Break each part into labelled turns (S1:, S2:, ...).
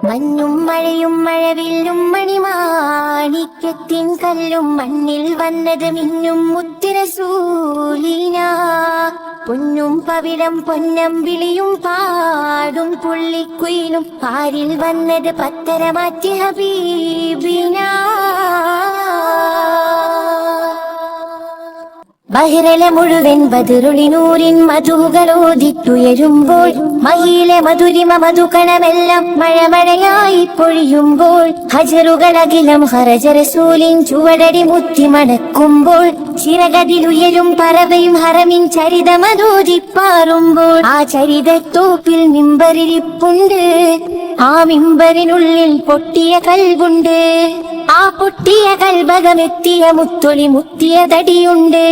S1: മഞ്ഞും മഴയും മഴവില്ലും മണിമാണിക്യത്തിൻ കല്ലും മണ്ണിൽ വന്നത് മിന്നും മുത്തുറസൂലിന. പൊന്നും പവിഴം പൊന്നമ്പിളിയും പാടും പുള്ളിക്കുയിലും പാരിൽ വന്നത് പത്തരമാറ്റി ഹബീബിന. ബഹിറല മുഴുവൻ ബദറുളിനൂരിൻ മധുകളോദിത്തുയരുമ്പോൾ മഹിയിലെ മധുരിമ മധുകണമെല്ലാം മഴമഴയായി പൊഴിയുമ്പോൾ ഹജറുകളകിലം ഹറജറസൂലിൻ ചുവടടി മുത്തി മണക്കുമ്പോൾ ചിറകതിലുയരും പറവയും ഹറമിൻ ചരിതമതോദിപ്പാറുമ്പോൾ ആ ചരിതത്തോപ്പിൽ മിമ്പറിരിപ്പുണ്ട്. ആ മിമ്പറിനുള്ളിൽ പൊട്ടിയ കൽബുണ്ട്. ആ പൊട്ടിയ കൽബകമെത്തിയ മുത്തൊളി മുത്തിയ തടിയുണ്ട്.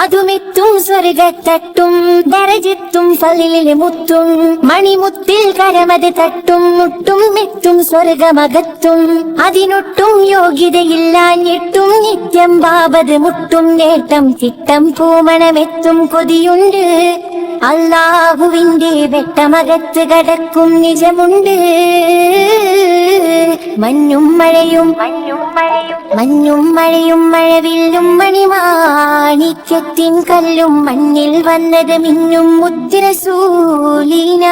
S1: അതുമെത്തും സ്വർഗത്തട്ടും ദരജത്തും ഫളിലിലെ മുത്തും മണിമുത്തിൽ കരമത് തട്ടും മുട്ടും മെത്തും സ്വർഗമകത്തും അതിനൊട്ടും യോഗ്യതയില്ലാഞ്ഞിട്ടും നിത്യം ബാബത് മുട്ടും നേട്ടം ചിട്ടം പൂമണമെത്തും കൊതിയുണ്ട്. അല്ലാഹുവിന്റെ വെട്ടമകത്ത് കടക്കും നിജമുണ്ട്. മഞ്ഞും മഴയും മഴവില്ലും മണിമാണിക്യത്തിൻ കല്ലും മണ്ണിൽ വന്നത് മിന്നും മുത്തുറസൂലിന.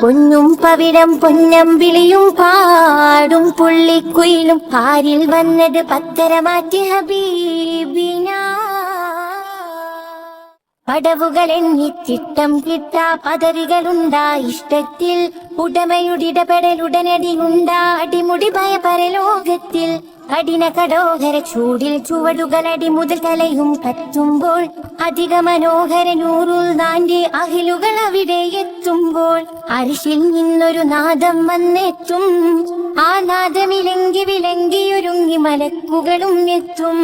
S1: പൊന്നും പവിഴം പൊന്നമ്പിളിയും പാടും പുള്ളിക്കുയിലും പാരിൽ വന്നത് പത്തരമാറ്റി ഹബീബിന. പടവുകളെണ്ണിച്ചിട്ടം കിട്ടാ പദവികളുണ്ടാ ഇഷ്ടത്തിൽ ഉടമയുടിടപെടലുടനടിയുണ്ടാ അടിമുടി ഭയപരലോകത്തിൽ. കഠിന കടോഹര ചൂടിൽ ചുവടുകളടി മുതൽ തലയും കത്തുമ്പോൾ അധിക മനോഹര നൂറുൽ നാന്റെ അഹിലുകൾ അവിടെ എത്തുമ്പോൾ അരിശിൽ നിന്നൊരു നാദം വന്നെത്തും. ആ നാദമിലങ്കി വിലങ്കിയൊരുങ്ങി മലക്കുകളും എത്തും.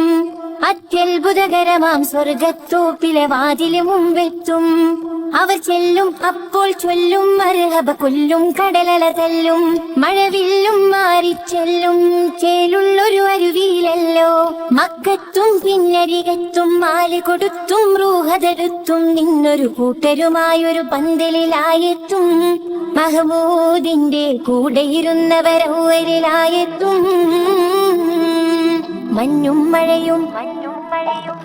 S1: അത്യത്ഭുതകരമാം സ്വർഗത്തോപ്പിലെ വാതില് മുമ്പെത്തും. അവർ ചെല്ലും അപ്പോൾ ചൊല്ലും മർഹബ കൊല്ലും കടലല തല്ലും മഴവില്ലും മാറിച്ചെല്ലും ചേലുള്ളൊരു അരുവിയിലല്ലോ. മക്കത്തും പിന്നരികത്തും മാല് കൊടുത്തും റൂഹതെടുത്തും നിന്നൊരു കൂട്ടരുമായൊരു പന്തലിലായെത്തും. മഹമൂദിന്റെ കൂടെയിരുന്നവരവരിലായെത്തും.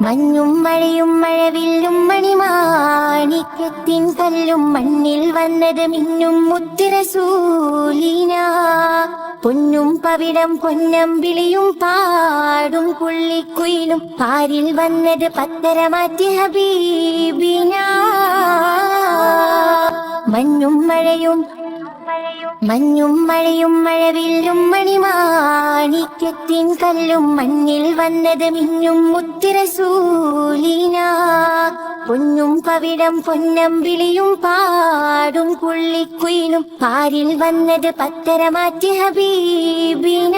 S1: മഞ്ഞും മഴയും മഴവില്ലും മണിമാണിക്യത്തിൻ കല്ലും മണ്ണിൽ വന്നത് മിന്നും മുത്തുറസൂലിന. പൊന്നും പവിഴം പൊന്നമ്പിളിയും പാടും പുള്ളിക്കുയിലും പാരിൽ വന്നത് പത്തരമാറ്റി ഹബീബിന. മഞ്ഞും മഴയും മഴവില്ലും മണിമാണിക്യത്തിൻ കല്ലും മണ്ണിൽ വന്നത് മിന്നും മുത്തുറസൂലിന. പൊന്നും പവിഴം പൊന്നമ്പിളിയും പാടും പുള്ളിക്കുയിലും പാരിൽ വന്നത് പത്തരമാറ്റി ഹബീബിന.